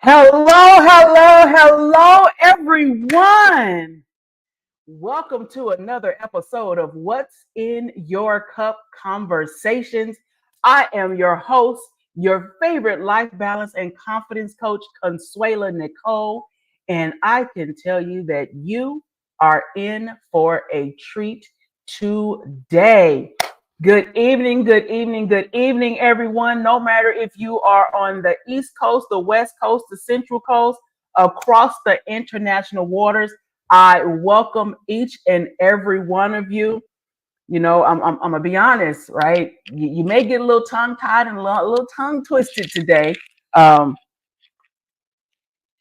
Hello, everyone. Welcome to another episode of What's in Your Cup Conversations. I am your host, your favorite life balance and confidence coach, Consuela Nicole. And I can tell you that you are in for a treat today. Good evening, everyone. No matter if you are on the East Coast, the West Coast, the Central Coast, across the international waters, I welcome each and every one of you. I'm gonna be honest, right? You may get a little tongue tied and a little tongue twisted today. Um,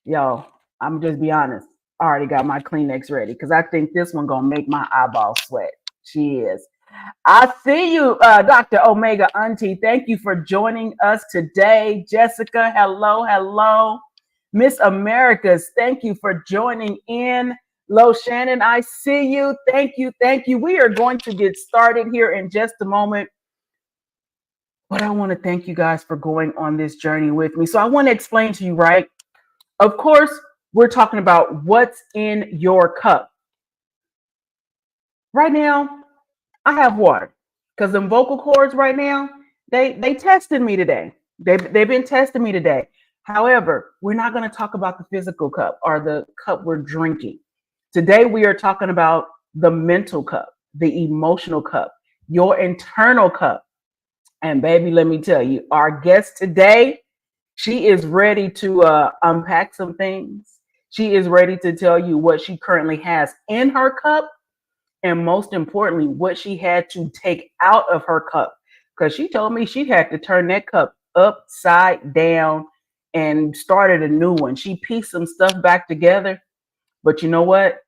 yo, I'm just be honest. I already got my Kleenex ready because I think this one gonna make my eyeballs sweat. She is. I see you, Dr. Omega Auntie. Thank you for joining us today. Jessica, hello. Miss Americas, thank you for joining in. Lo Shannon, I see you. Thank you. We are going to get started here in just a moment. But I want to thank you guys for going on this journey with me. So I want to explain to you, right? Of course, we're talking about what's in your cup. Right now, I have water because them vocal cords right now, they tested me today. They've been testing me today. However, we're not going to talk about the physical cup or the cup we're drinking. Today we are talking about the mental cup, the emotional cup, your internal cup. And baby, let me tell you, our guest today, she is ready to unpack some things. She is ready to tell you what she currently has in her cup and most importantly, what she had to take out of her cup. Because she told me she had to turn that cup upside down and started a new one. She pieced some stuff back together. But you know what?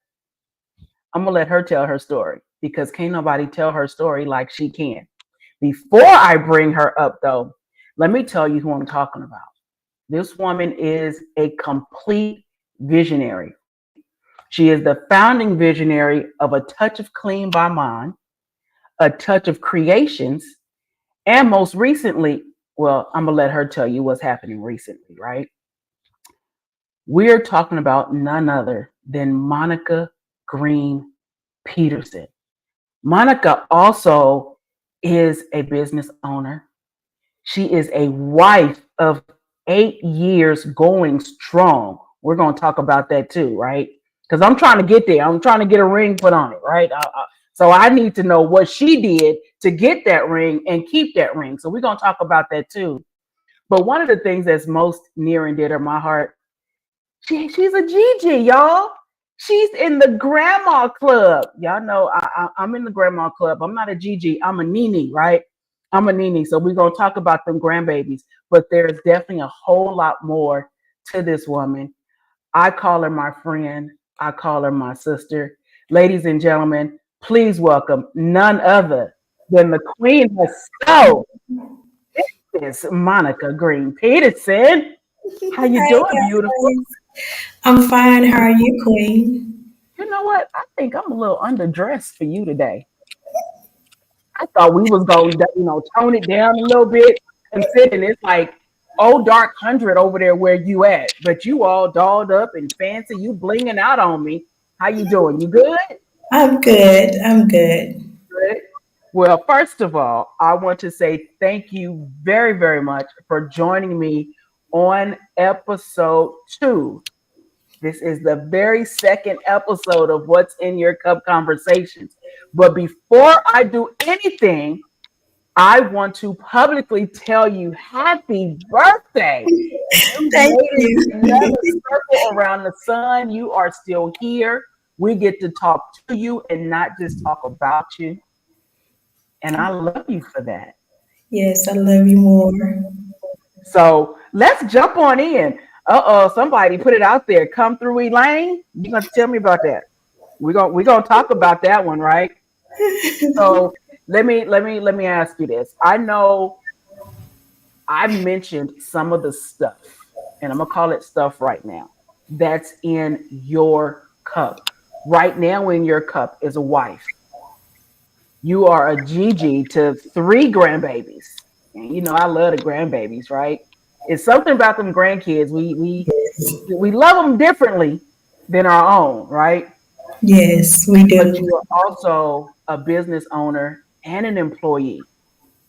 I'm going to let her tell her story because can't nobody tell her story like she can. Before I bring her up, though, let me tell you who I'm talking about. This woman is a complete visionary. She is the founding visionary of A Touch of Clean by Mind, A Touch of Creations, and most recently, well, I'm going to let her tell you what's happening recently, right? We're talking about none other than Monica Green-Peterson. Monica also is a business owner. She is a wife of 8 years going strong. We're going to talk about that too, right? Because I'm trying to get there. I'm trying to get a ring put on it, right? So I need to know what she did to get that ring and keep that ring. So we're going to talk about that too. But one of the things that's most near and dear to my heart, she's a Gigi, y'all. She's in the grandma club. Y'all know I'm in the grandma club. I'm not a Gigi. I'm a Nene, right? I'm a Nene. So we're going to talk about them grandbabies. But there's definitely a whole lot more to this woman. I call her my friend. I call her my sister. Ladies and gentlemen, please welcome none other than the queen herself. This is Monica Green-Peterson. How you Hi doing, beautiful? guys. I'm fine. How are you, Queen? You know what? I think I'm a little underdressed for you today. I thought we was going to, tone it down a little bit, considering it's like old dark 100 over there where you at. But you all dolled up and fancy. You blinging out on me. How you doing? You good? I'm good. I'm good. Good. Well, first of all, I want to say thank you very, very much for joining me on episode 2. This is the very second episode of What's in Your Cup Conversations. But before I do anything, I want to publicly tell you happy birthday. You Thank made it another you. circle around the sun. You are still here. We get to talk to you and not just talk about you. And I love you for that. Yes, I love you more. So let's jump on in. Somebody put it out there. Come through, Elaine. You gonna tell me about that? We're gonna talk about that one, right? So let me ask you this. I know I mentioned some of the stuff, and I'm gonna call it stuff right now. That's in your cup. Right now in your cup is a wife. You are a Gigi to 3 grandbabies. And I love the grandbabies, right? It's something about them grandkids. We We love them differently than our own, right? Yes, we But do. you are also a business owner and an employee,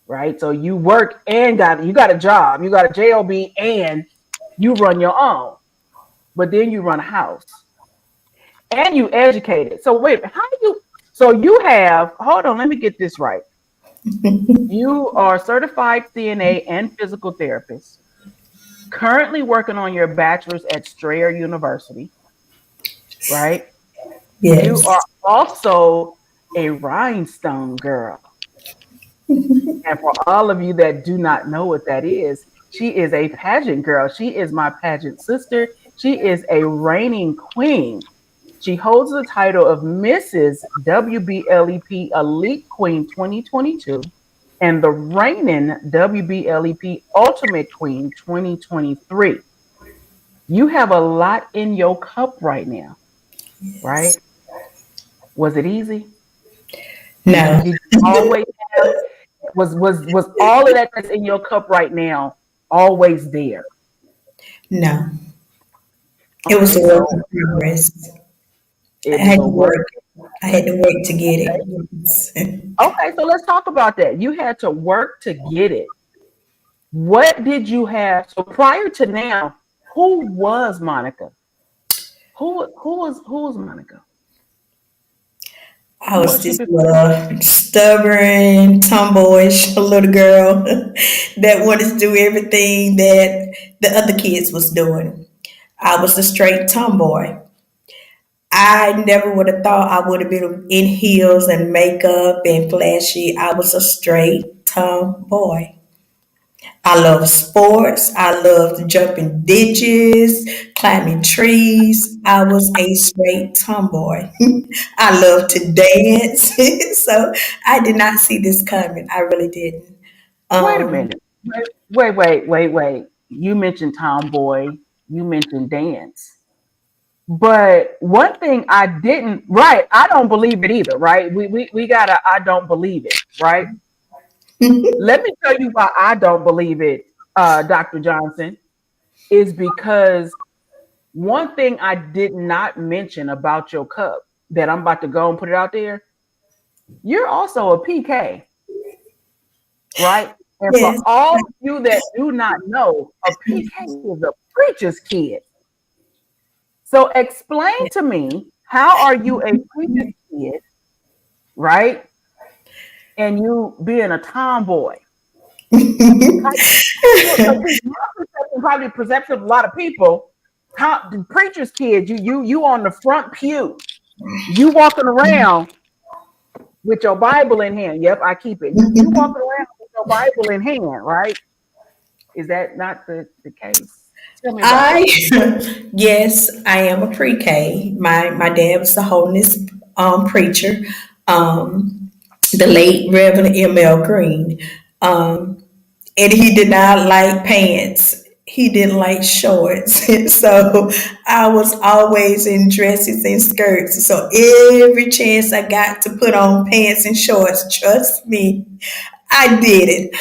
right? So you work and you got a job, you got a job, and you run your own. But then you run a house and you educate it. So wait, how do you? So you have. Hold on, let me get this right. You are certified CNA and physical therapist. Currently working on your bachelor's at Strayer University, right? You Yes. are also a rhinestone girl. And for all of you that do not know what that is, she is a pageant girl. She is my pageant sister. She is a reigning queen. She holds the title of Mrs. WBLEP Elite Queen 2022 and the reigning WBLEP Ultimate Queen 2023. You have a lot in your cup right now, right? Yes. Was it easy? No, Did you always have was all of that that's in your cup right now always there? no. It was Okay, a work so in progress. I it was had a to work. work. I had to work to get Okay, it. Yes. okay, so let's talk about that. You had to work to get it. What did you have? So prior to now, who was Monica? Who was Monica? I Who was was she this before? little stubborn, tomboyish little girl that wanted to do everything that the other kids was doing. I was a straight tomboy. I never would have thought I would have been in heels and makeup and flashy. I was a straight tomboy. I love sports. I loved jumping ditches, climbing trees. I was a straight tomboy. I love to dance. So I did not see this coming. I really didn't. Wait a Um, minute. Wait. You mentioned tomboy. You mentioned dance. But one thing I didn't, right, I don't believe it either, right? We gotta, I don't believe it, right? Let me tell you why I don't believe it, Dr. Johnson, is because one thing I did not mention about your cup that I'm about to go and put it out there, you're also a PK, right? And for yes. all of you that do not know, a PK is a preacher's kid. So explain to me, how are you a preacher's kid, right? And you being a tomboy. Because my perception, probably the perception of a lot of people, the preacher's kid, you on the front pew, you walking around with your Bible in hand. Yep, I keep it. You walking around with your Bible in hand, right? Is that not the case? Tell me about I that. yes, I am a pre-K. My dad was the holiness preacher, the late Reverend M.L. Green. Um, and he did not like pants. He didn't like shorts. So I was always in dresses and skirts. So every chance I got to put on pants and shorts, trust me, I did it.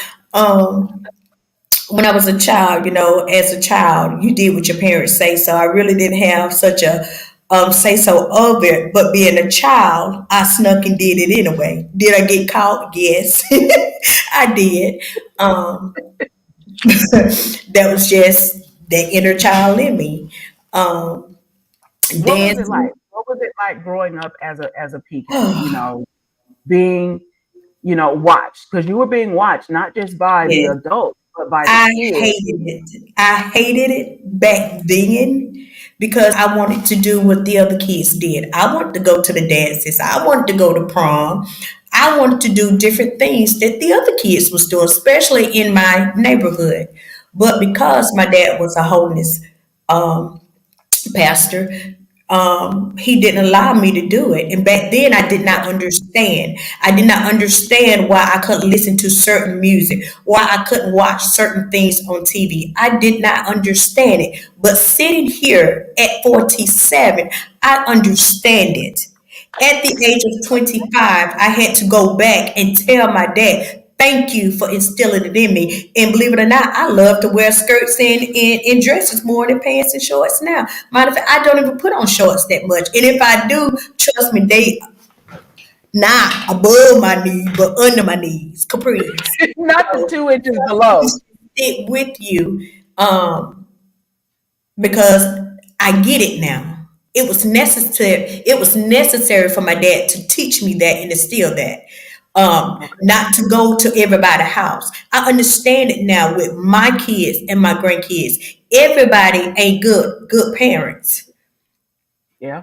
When I was a child, as a child, you did what your parents say. So I really didn't have such a say so of it. But being a child, I snuck and did it anyway. Did I get caught? Yes, I did. That was just the inner child in me. Um, What was it like? Dancing. What was it like growing up as a PK? Being watched, because you were being watched not just by the Yes. adults but by the I kids. hated it. I hated it back then because I wanted to do what the other kids did. I wanted to go to the dances. I wanted to go to prom. I wanted to do different things that the other kids was doing, especially in my neighborhood. But because my dad was a holiness um, pastor, he didn't allow me to do it. And back then, I did not understand. I did not understand why I couldn't listen to certain music, why I couldn't watch certain things on TV. I did not understand it. But sitting here at 47, I understand it. At the age of 25, I had to go back and tell my dad, Thank you for instilling it in me. And believe it or not, I love to wear skirts and dresses more than pants and shorts now. Matter of fact, I don't even put on shorts that much. And if I do, trust me, they not above my knees, but under my knees, capris. Not the So 2 inches it below. stick with you. Because I get it now. It was necessary. It was necessary for my dad to teach me that and instill that. Okay. Not to go to everybody's house. I understand it now with my kids and my grandkids. Everybody ain't good parents. Yeah.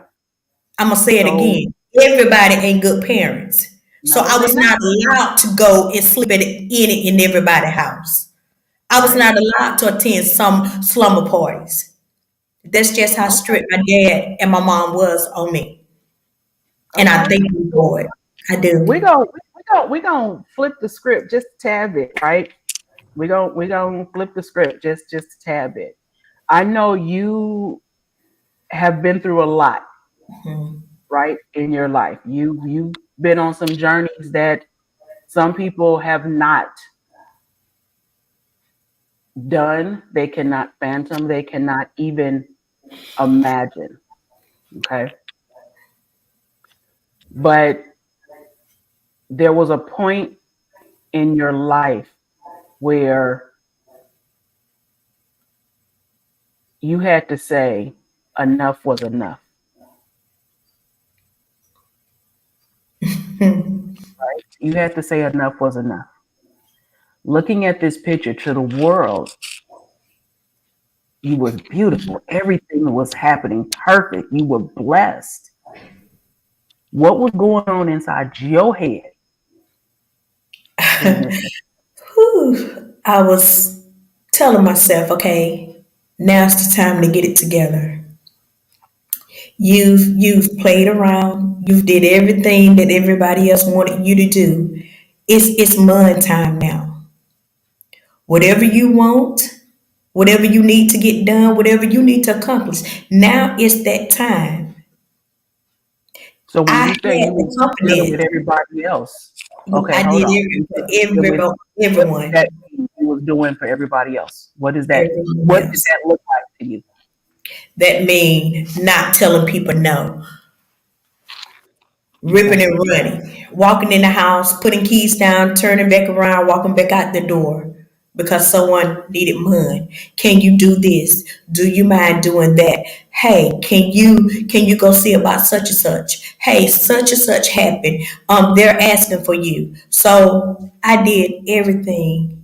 I'm gonna say it So again. Everybody ain't good parents. So no, I they was not. not allowed to go and sleep in it in everybody's house. I was Right. not allowed to attend some slumber parties. That's just how Okay. strict my dad and my mom was on me. And I Okay. thank you So for it. I we do. go we gonna flip the script just a tad bit, right? We gonna flip the script just a tad bit. I know you have been through a lot, Mhm. right, in your life. You've been on some journeys that some people have not done. They cannot phantom. They cannot even imagine. Okay, but there was a point in your life where you had to say enough was enough. Right? You had to say enough was enough. Looking at this picture to the world, you was beautiful. Everything was happening perfect. You were blessed. What was going on inside your head during this? Whew. I was telling myself, okay, now's the time to get it together. You've played around. You've did everything that everybody else wanted you to do. It's mud time now. Whatever you want, whatever you need to get done, whatever you need to accomplish. Now it's that time. So when I you had say you the was dealing with confidence. everybody else, okay, I hold did on. it You for said you was dealing with what does everyone, that mean you was doing for everybody else? What is that? everyone What did else. that look like to you? That mean not telling people no, ripping Okay. and running, walking in the house, putting keys down, turning back around, walking back out the door because someone needed mud. Can you do this? Do you mind doing that? Hey, can you go see about such and such? Hey, such and such happened. They're asking for you. So I did everything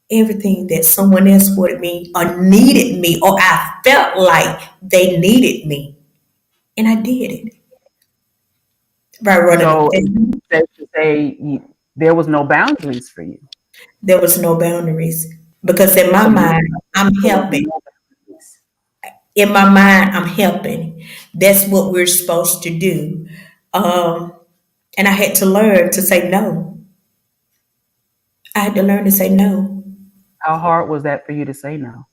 that someone else wanted me or needed me, or I felt like they needed me. And I did it by running a So it's business. safe to say there was no boundaries for you. There was no boundaries because in my So you mind, I'm there was helping. no boundaries. In my mind, I'm helping. That's what we're supposed to do. Um, and I had to learn to say no. I had to learn to say no. How hard was that for you to say no?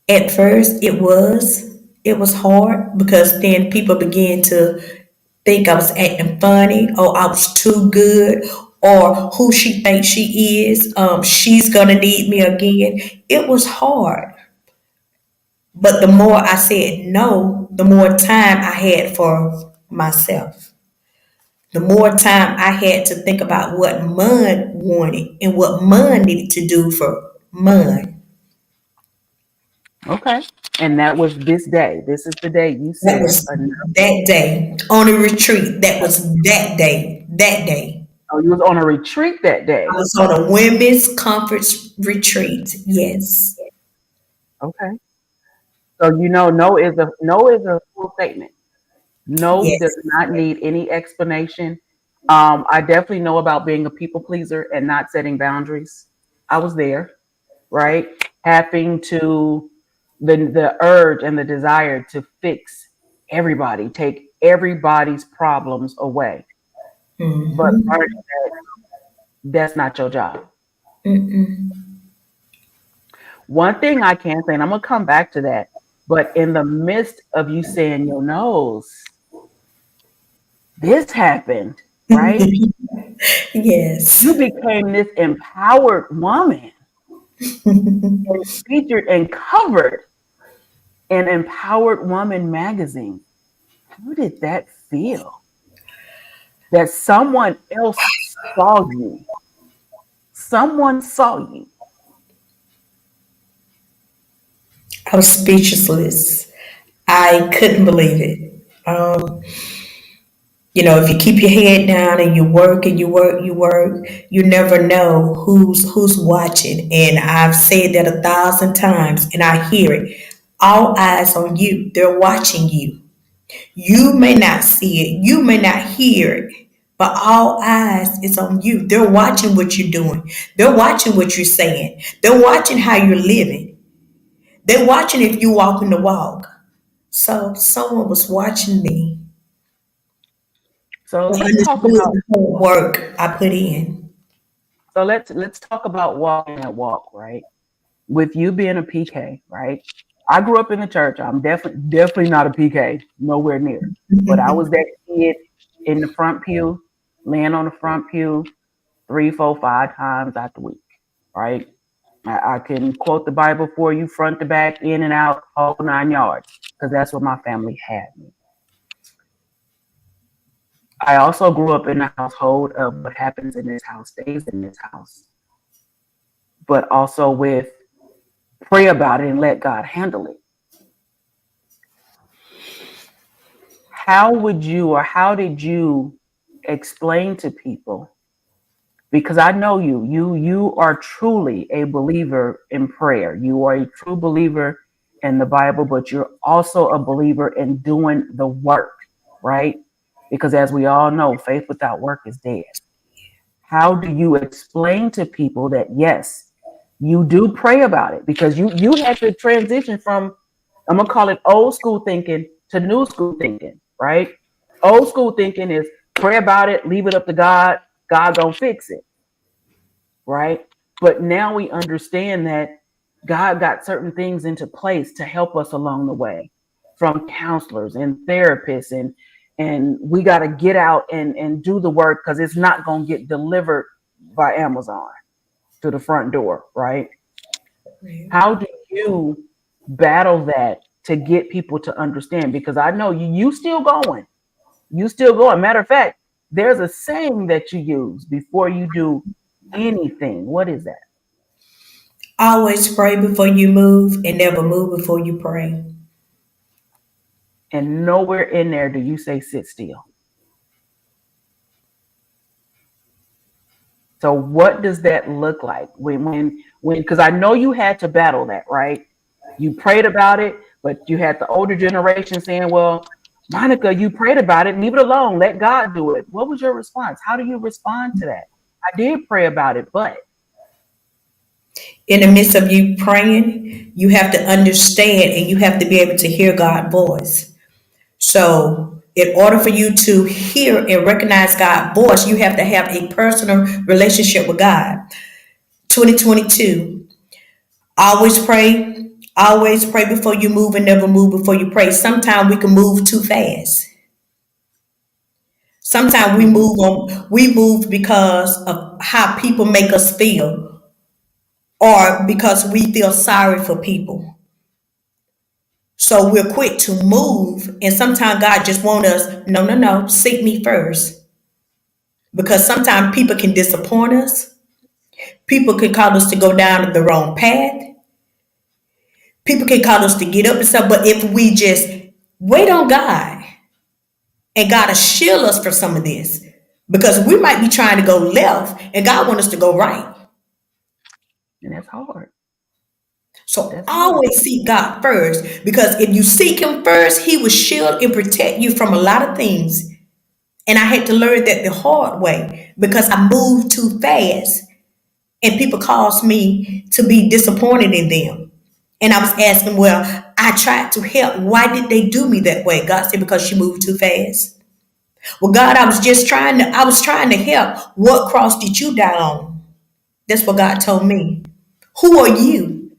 At first, it was hard because then people began to think I was acting funny, or I was too good, or who she thinks she is. She's gonna need me again. It was hard, but the more I said no, the more time I had for myself. The more time I had to think about what Mun wanted and what Mun needed to do for Mun. Okay. And that was this day. This is the day you That said was enough. that day on a retreat. That was that day. That day. Oh, you was on a retreat that I day. was on a women's conference retreat. Yes. Okay. So you know no is a full statement. No does Yes. not need any explanation. I definitely know about being a people pleaser and not setting boundaries. I was there, right? Having to the urge and the desire to fix everybody, take everybody's problems away. But Mm-hmm. learning that that's not your job. Mm-mm. One thing I can say, and I'm gonna come back to that, but in the midst of you saying your nose, this happened. right? You Yes. became this empowered woman and featured and covered in Empowered Woman magazine. How did that feel? That someone else saw you. Someone saw you. I was speechless. I couldn't believe it. If you keep your head down and you work and you work, you never know who's watching. And I've said that 1,000 times, and I hear it. All eyes on you. They're watching you. You may not see it, you may not hear it, but all eyes is on you. They're watching what you're doing. They're watching what you're saying. They're watching how you're living. They're watching if you walking the walk. So someone was watching me. So I let's understood talk about the whole work I put in. let's talk about walking that walk, right? With you being a PK, right? I grew up in the church. I'm definitely not a PK, nowhere near. But I was that kid in the front pew, laying on the front pew 3, 4, 5 times out the week, right? I can quote the Bible for you, front to back, in and out, whole 9 yards, because that's what my family had me. I also grew up in a household of what happens in this house stays in this house, but also with pray about it and let God handle it. How would you or how did you explain to people? Because I know you are truly a believer in prayer. You are a true believer in the Bible, but you're also a believer in doing the work, right? Because as we all know, faith without work is dead. How do you explain to people that yes, you do pray about it? Because you had to transition from, I'm gonna call it old school thinking to new school thinking, right? Old school thinking is pray about it, leave it up to God, God gonna fix it, right? But now we understand that God got certain things into place to help us along the way, from counselors and therapists, and we got to get out and do the work because it's not going to get delivered by Amazon to the front door, right? How do you battle that to get people to understand? Because I know you still going. You still going. Matter of fact, there's a saying that you use before you do anything. What is that? Always pray before you move and never move before you pray. And nowhere in there do you say sit still. So what does that look like when because I know you had to battle that, right? You prayed about it, but you had the older generation saying, well, Monica, you prayed about it, leave it alone, let God do it. What was your response? How do you respond to that? I did pray about it, but In the midst of you praying, you have to understand and you have to be able to hear God's voice. So, in order for you to hear and recognize God's voice, you have to have a personal relationship with God. 2022, always pray before you move and never move before you pray. Sometimes we can move too fast. Sometimes mhm. we move because of how people make us feel or because we feel sorry for people. So we're quick to move, and sometimes God just want us, no, no, no, seek me first. Because sometimes people can disappoint us. People can cause us to go down the wrong path. People can cause us to get up and stuff. But if we just wait on God, and God will shield us from some of this, because we might be trying to go left, and God wants us to go right. And that's hard. So That's hard. always seek God first, because if you seek Him first, He will shield and protect you from a lot of things. And I had to learn that the hard way because I moved too fast and people caused me to be disappointed in them. And I was asking, well, I tried to help. Why did they do me that way? God said, because you moved too fast. Well, God, I was trying to help. What cross did you die on? That's what God told me. Who are you?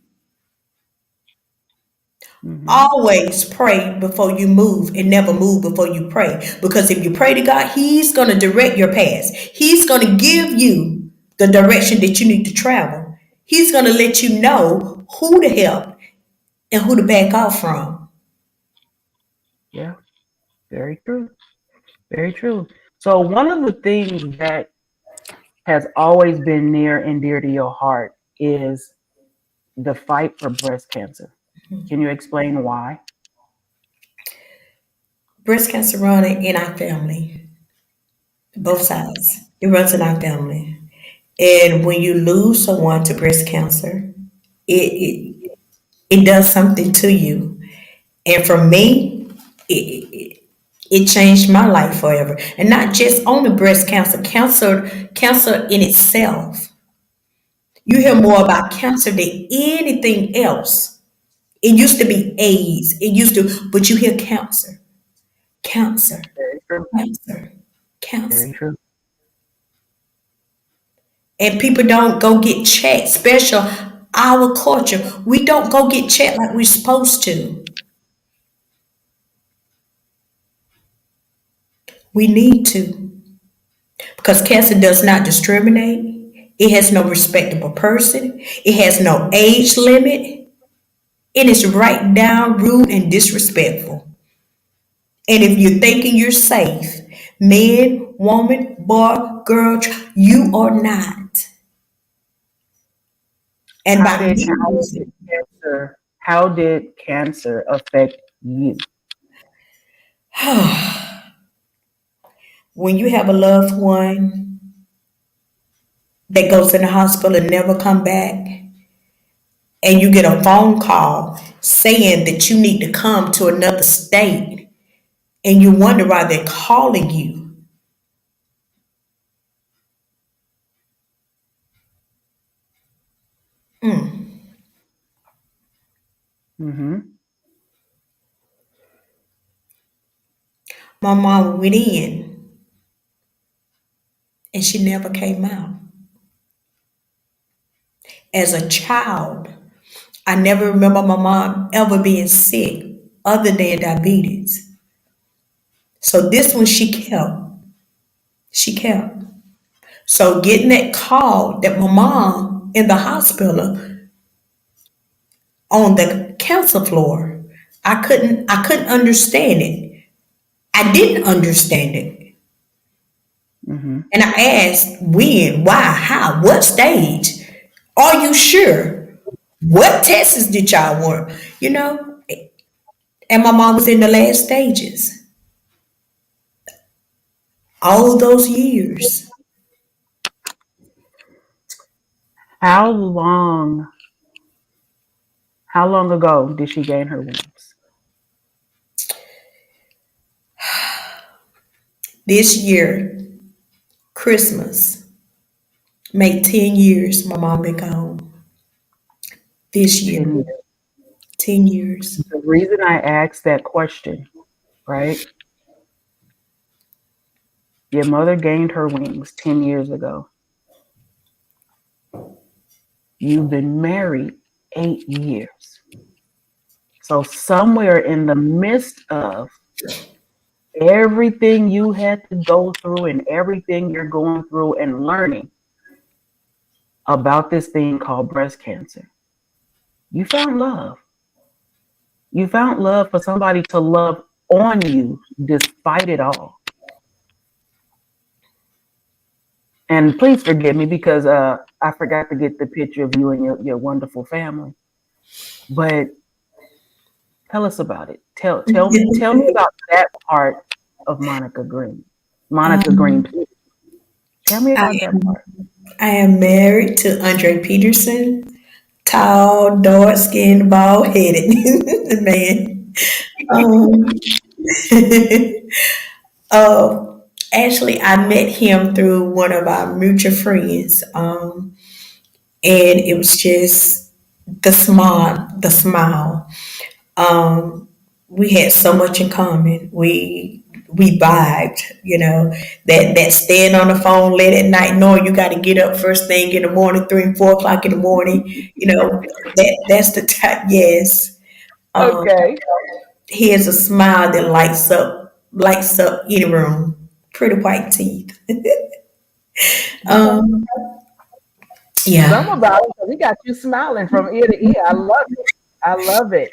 Mm-hmm. Always pray before you move and never move before you pray. Because if you pray to God, He's going to direct your path. He's going to give you the direction that you need to travel. He's going to let you know who to help and who to back off from. Yeah, very true. Very true. So one of the things that has always been near and dear to your heart is the fight for breast cancer. Can you explain why? Breast cancer running in our family, both sides. It runs in our family. And when you lose someone to breast cancer, it, it does something to you. And for me, it changed my life forever. And not just on the breast cancer, cancer in itself. You hear Mm-hmm. more about cancer than anything else. It used to be AIDS. It used to, but you hear cancer, cancer, Very true. cancer, Very cancer. true. And people don't go get checked. Special our culture, we don't go get checked like we're supposed to. We need to. Because cancer does not discriminate. It has no respectable person. It has no age limit. It is right down rude and disrespectful. And if you're thinking you're safe, man, woman, boy, girl, you are not. And How by did me how did losing, cancer affect you? when you have a loved one that goes in the hospital and never come back, and you get a phone call saying that you need to come to another state, and you wonder why they're calling you. Mm-hmm. My mom went in and she never came out. As a child, I never remember my mom ever being sick other than diabetes. So this one she kept. She kept. So getting that call that my mom in the hospital on the cancer floor, I couldn't understand it. I didn't understand it. Mm-hmm. And I asked when, why, how, what stage? Are you sure? What tests did y'all want? You know? And my mom was in the last stages. All those years. How long how long ago did she gain her wings? This year, Christmas, made 10 years my mom been gone. This year, 10 years. 10 years. The reason I asked that question, right? Your mother gained her wings 10 years ago. You've been married 8 years. So somewhere in the midst of everything you had to go through and everything you're going through and learning about this thing called breast cancer, you found love. You found love for somebody to love on you despite it all. And please forgive me because I forgot to get the picture of you and your wonderful family. But tell us about it. Tell me about that part of Monica Green. Monica Green. Um, Please. Tell me I about that part. I am married to Andre Peterson, tall, dark skinned, bald headed man. Um, uh, actually, I met him through one of our mutual friends, and it was just the smile. Um, we had so much in common. We vibed, you know. That staying on the phone late at night, knowing you got to get up first thing in the morning, 3 and 4 o'clock in the morning. You know, that's the time. Yes, Um, Okay. he has a smile that lights up any room. Pretty white teeth. Okay. Um, Some yeah. about it. We got you smiling from ear to ear. I love it. I love it.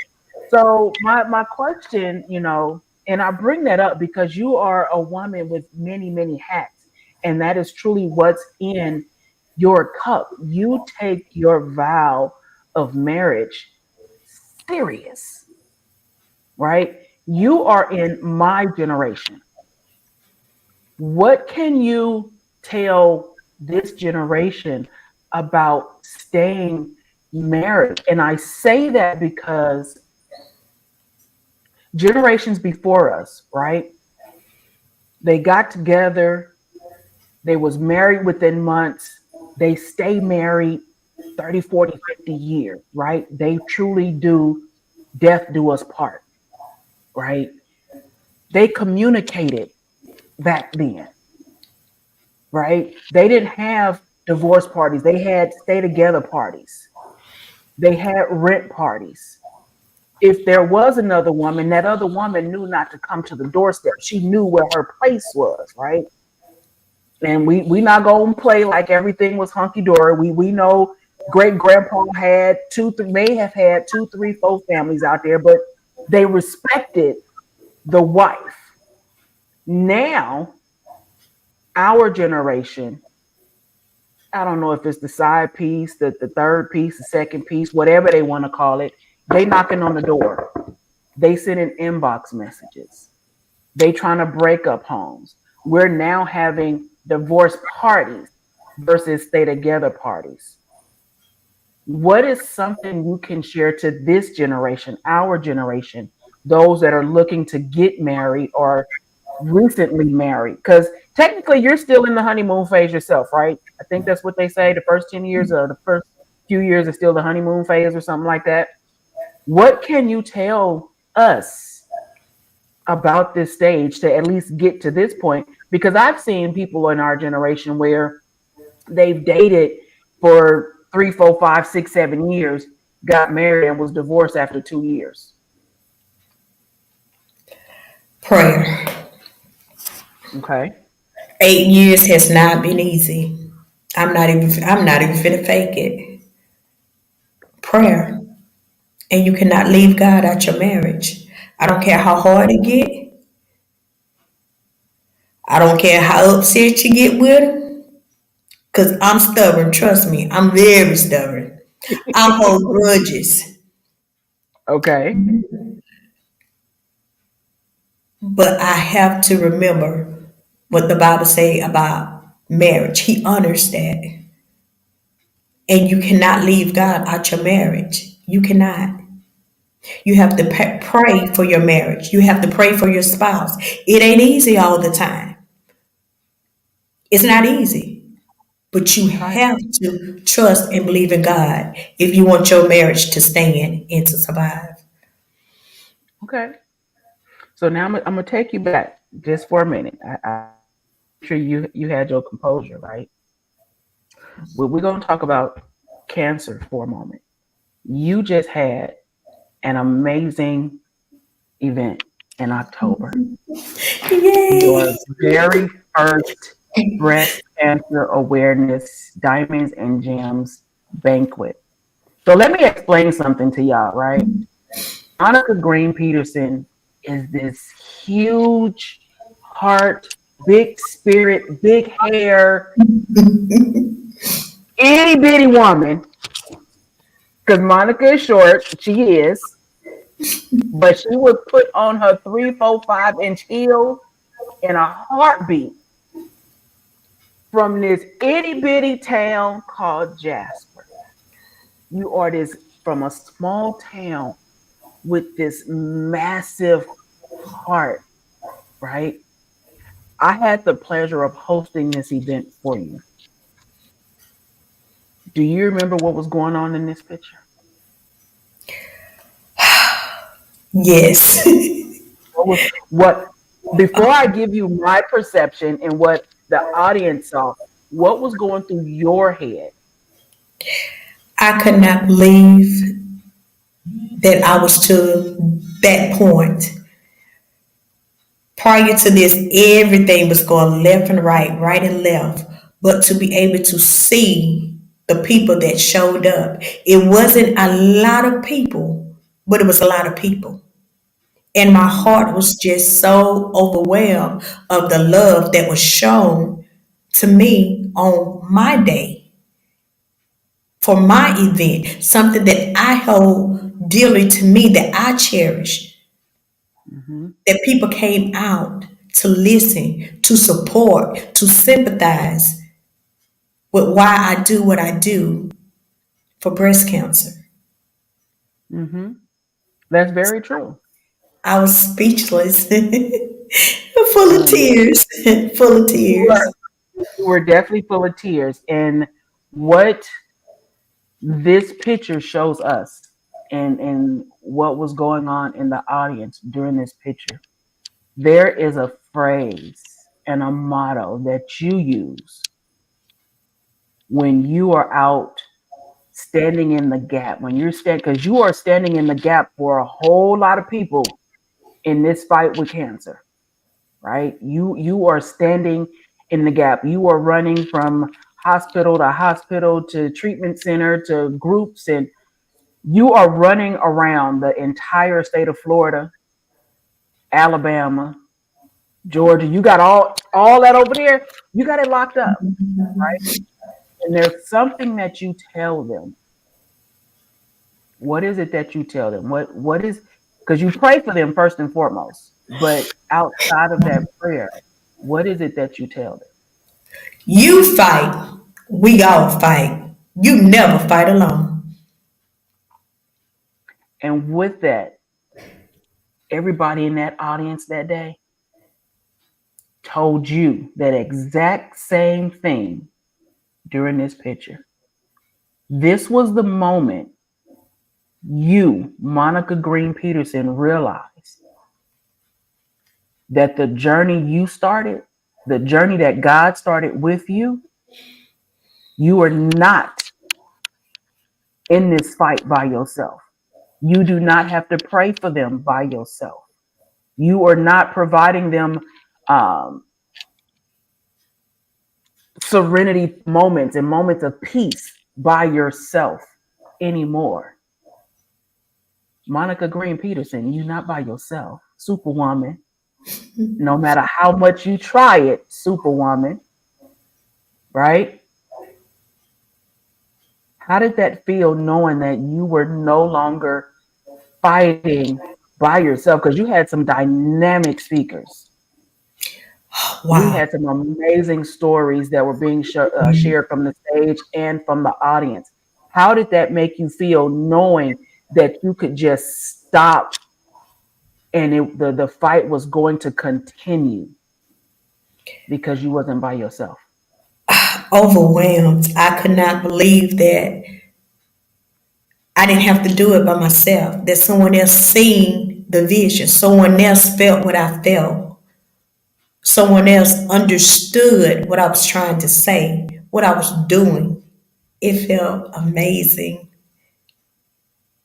So my question, and I bring that up because you are a woman with many, many hats. And that is truly what's in your cup. You take your vow of marriage serious, right? You are in my generation. What can you tell this generation about staying married? And I say that because generations before us, right? They got together, they was married within months, they stay married 30, 40, 50 years, right? They truly do death do us part, right? They communicated back then, right? They didn't have divorce parties. They had stay together parties. They had rent parties. If there was another woman, that other woman knew not to come to the doorstep. She knew where her place was, right? And we not gonna play like everything was hunky dory. We know great grandpa had two, three, may have had two, three, four families out there, but they respected the wife. Now, our generation, I don't know if it's the side piece, the third piece, the second piece, whatever they want to call it. They knocking on the door. They sending inbox messages. They trying to break up homes. We're now having divorce parties versus stay together parties. What is something you can share to this generation, our generation, those that are looking to get married or recently married? Because technically you're still in the honeymoon phase yourself, right? I think that's what they say. The first 10 years or the first few years is still the honeymoon phase or something like that. What can you tell us about this stage to at least get to this point? Because I've seen people in our generation where they've dated for 3, 4, 5, 6, 7 years, got married, and was divorced after 2 years. Prayer. Okay. 8 years has not been easy. I'm not even finna fake it. Prayer. And you cannot leave God out your marriage. I don't care how hard it get. I don't care how upset you get with him. Cause I'm stubborn. Trust me, I'm very stubborn. I hold grudges, Okay. but I have to remember what the Bible say about marriage. He honors that, and you cannot leave God out your marriage. You cannot. You have to pray for your marriage. You have to pray for your spouse. It ain't easy all the time. It's not easy. But you Right. have to trust and believe in God if you want your marriage to stand and to survive. Okay. So now I'm gonna take you back just for a minute. I'm sure you had your composure, right? We're gonna talk about cancer for a moment. You just had an amazing event in October. Yay! Your very first breast cancer awareness diamonds and gems banquet. So let me explain something to y'all, right? Monica Green-Peterson is this huge heart, big spirit, big hair, itty bitty woman. Because Monica is short, she is, but she would put on her 3, 4, 5 inch heels in a heartbeat from this itty bitty town called Jasper. You are this from a small town with this massive heart, right? I had the pleasure of hosting this event for you. Do you remember what was going on in this picture? Yes. What was what before I give you my perception and what the audience saw, what was going through your head? I could not believe that I was to that point. Prior to this, everything was going left and right, right and left. But to be able to see the people that showed up, it wasn't a lot of people, but it was a lot of people. And my heart was just so overwhelmed of the love that was shown to me on my day for my event, something that I hold dearly to me, that I cherish, Hmm. that people came out to listen, to support, to sympathize with why I do what I do for breast cancer. Hmm. That's very true. I was speechless, full of And tears, full of you were tears. you were definitely full of tears. And what this picture shows us, and what was going on in the audience during this picture, there is a phrase and a motto that you use when you are out standing in the gap, when you're standing, because you are standing in the gap for a whole lot of people in this fight with cancer, right? You are standing in the gap. You are running from hospital to treatment center to groups, and you are running around the entire state of Florida, Alabama, Georgia. You got all that over there. You got it locked up, right? And there's something that you tell them. What is it that you tell them? What is, because you pray for them first and foremost, but outside of that prayer, what is it that you tell them? You fight, we all fight. You never fight alone. And with that, everybody in that audience that day told you that exact same thing during this picture. This was the moment you, Monica Green-Peterson, realized that the journey you started, the journey that God started with you are not in this fight by yourself. You do not have to pray for them by yourself. You are not providing them um, serenity moments and moments of peace by yourself anymore. Monica Green-Peterson, you're not by yourself. Superwoman. No matter how much you try it, Superwoman, right? How did that feel knowing that you were no longer fighting by yourself? Because you had some dynamic speakers. You Wow. had some amazing stories that were being shared from the stage and from the audience. How did that make you feel knowing that you could just stop and the fight was going to continue because you wasn't by yourself? Overwhelmed. I could not believe that I didn't have to do it by myself, that someone else seen the vision, someone else felt what I felt, someone else understood what I was trying to say, what I was doing. It felt amazing.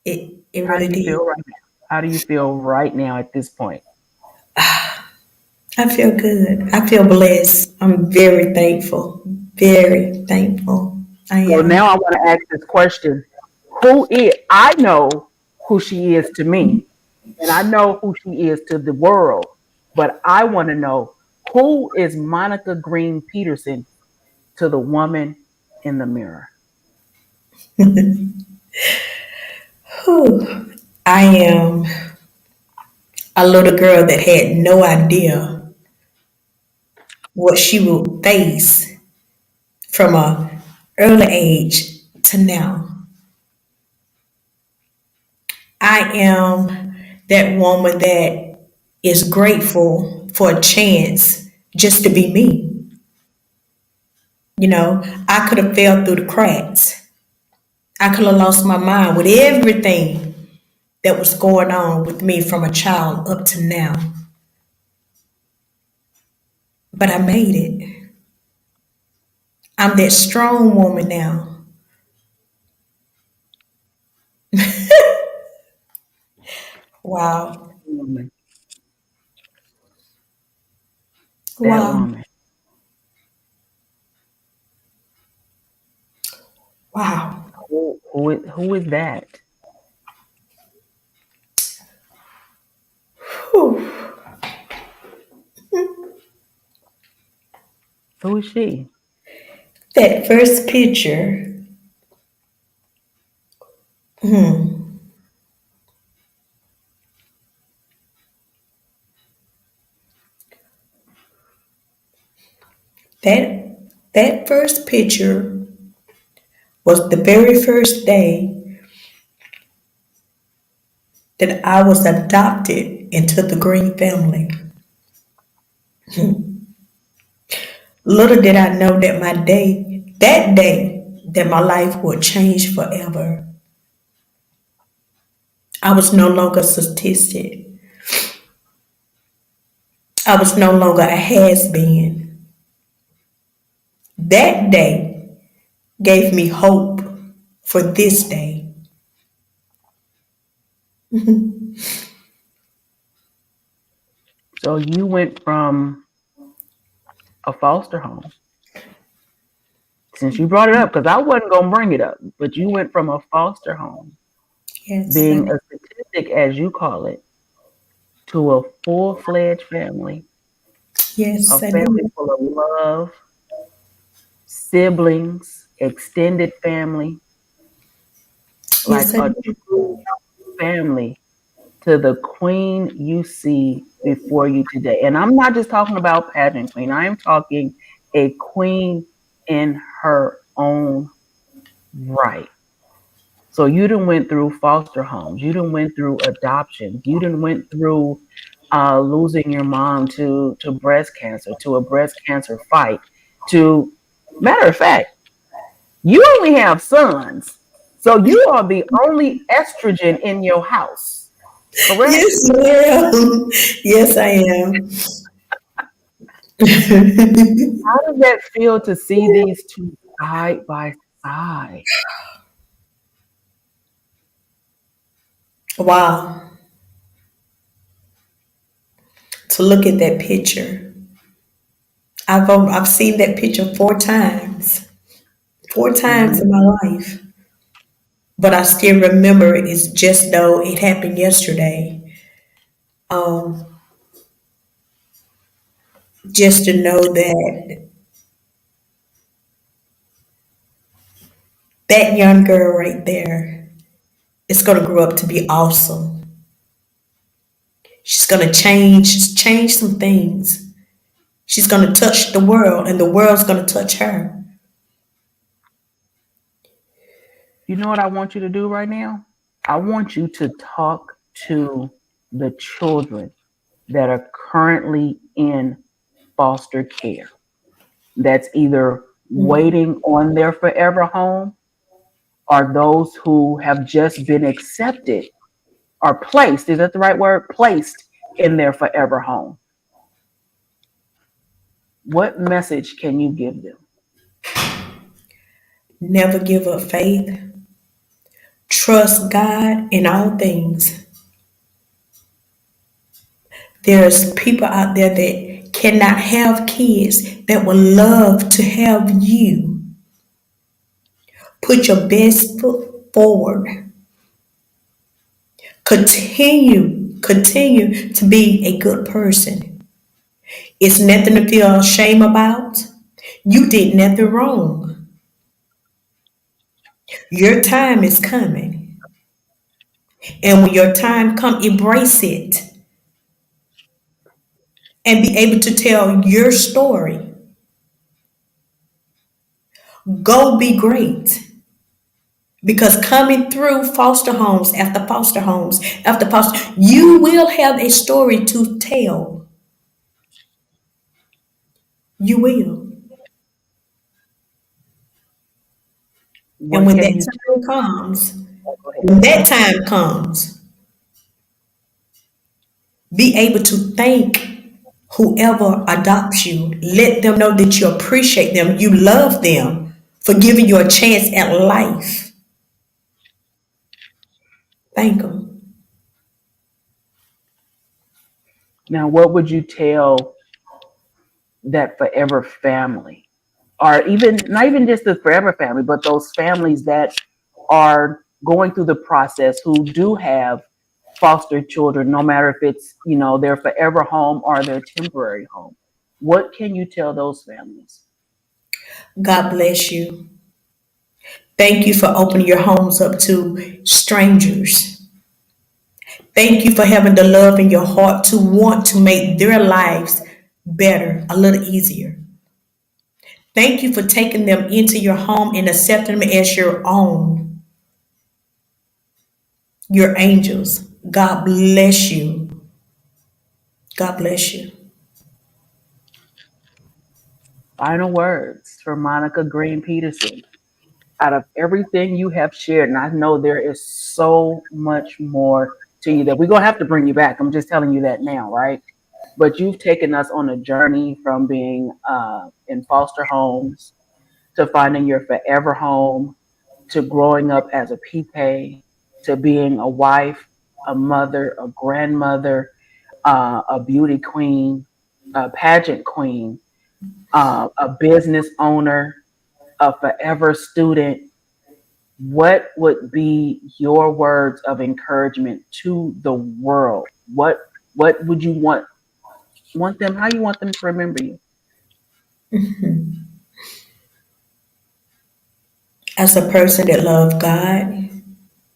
It How do really you did. feel right now? How do you feel right now at this point? I feel good. I feel blessed. I'm very thankful. Very thankful. I So am. now I want to ask this question. Who is, I know who she is to me, and I know who she is to the world, but I want to know, who is Monica Green-Peterson to the woman in the mirror? Whew. I am a little girl that had no idea what she would face from a early age to now. I am that woman that is grateful for a chance just to be me. You know, I could have fell through the cracks. I could have lost my mind with everything that was going on with me from a child up to now. But I made it. I'm that strong woman now. Wow. Woman, that Wow. woman. Wow. Who is that? Whew. Who is she? That first picture, hmm, that that first picture was the very first day that I was adopted into the Green family. Little did I know that that day, that my life would change forever. I was no longer a statistic. I was no longer a has been. That day gave me hope for this day. So you went from a foster home. Since you brought it up, because I wasn't gonna bring it up, but you went from a foster home, Yes, being a statistic as you call it, to a full-fledged family, a yes, I family did. full of love, siblings, extended family, like Yes, I a did. true family to the queen you see before you today. And I'm not just talking about pageant queen. I am talking a queen in her own right. So you done went through foster homes. You done went through adoptions. You done went through losing your mom to breast cancer, to a breast cancer fight. To matter of fact, you only have sons, so you are the only estrogen in your house. Correct? Yes, ma'am. Yes, I am. How does that feel to see these two side by side? Wow. To look at that picture. I've seen that picture 4 times. 4 times in Mhm. my life. But I still remember it as just though it happened yesterday. Um, just to know that that young girl right there is gonna grow up to be awesome. She's gonna change some things. She's gonna touch the world, and the world's gonna touch her. You know what I want you to do right now? I want you to talk to the children that are currently in foster care, that's either waiting on their forever home or those who have just been accepted or placed, is that the right word? Placed in their forever home. What message can you give them? Never give up faith. Trust God in all things. There's people out there that cannot have kids that would love to have you. Put your best foot forward. Continue to be a good person. It's nothing to feel ashamed about. You did nothing wrong. Your time is coming. And when your time comes, embrace it and be able to tell your story. Go be great. Because coming through foster homes after foster, you will have a story to tell. You will. And What can you tell? Go ahead. when that time comes, be able to thank whoever adopts you. Let them know that you appreciate them, you love them for giving you a chance at life. Thank them. Now, what would you tell that forever family, or even not even just the forever family, but those families that are going through the process who do have foster children, no matter if it's, their forever home or their temporary home? What can you tell those families? God bless you. Thank you for opening your homes up to strangers. Thank you for having the love in your heart to want to make their lives better, a little easier. Thank you for taking them into your home and accepting them as your own, your angels. God bless you. God bless you. Final words for Monica Green-Peterson. Out of everything you have shared, and I know there is so much more to you that we're going to have to bring you back. I'm just telling you that now, right? But you've taken us on a journey from being in foster homes to finding your forever home, to growing up as a PK, to being a wife, a mother, a grandmother, a beauty queen, a pageant queen, a business owner, a forever student. What would be your words of encouragement to the world? What would you want them? How you want them to remember you? As a person that loves God,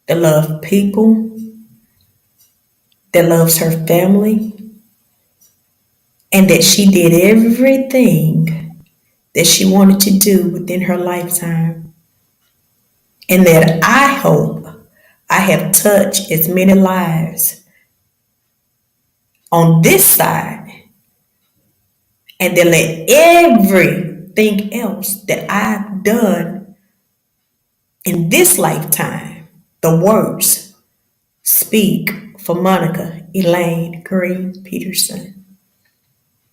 that loves people, that loves her family, and that she did everything that she wanted to do within her lifetime, and that I hope I have touched as many lives on this side, and then let everything else that I've done in this lifetime, the words, speak for Monica Elaine Green Peterson.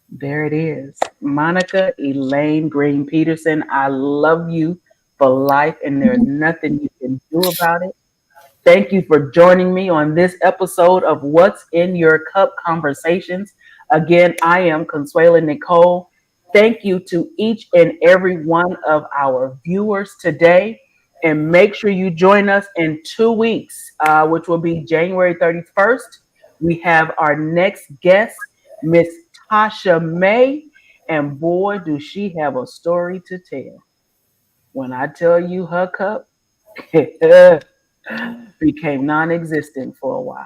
There it is. Monica Elaine Green-Peterson, I love you for life, and there's nothing you can do about it. Thank you for joining me on this episode of What's in Your Cup Conversations. Again, I am Consuela Nicole. Thank you to each and every one of our viewers today. And make sure you join us in 2 weeks, which will be January 31st. We have our next guest, Miss Tasha May. And boy, do she have a story to tell. When I tell you her cup, became non existent for a while.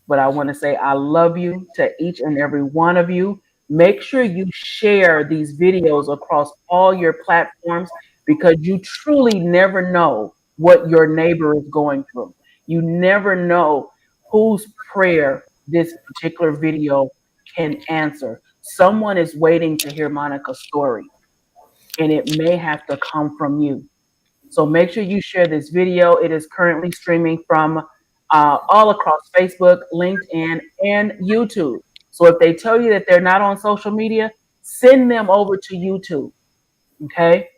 But I want to say I love you to each and every one of you. Make sure you share these videos across all your platforms because you truly never know what your neighbor is going through. You never know whose prayer this particular video can answer. Someone is waiting to hear Monica's story, and it may have to come from you. So make sure you share this video. It is currently streaming from all across Facebook, LinkedIn, and YouTube. So if they tell you that they're not on social media, send them over to YouTube. Okay.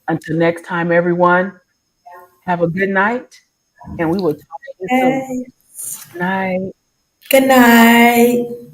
Until next time, everyone, have a good night, and we will talk to you soon. Hey, Night. good night.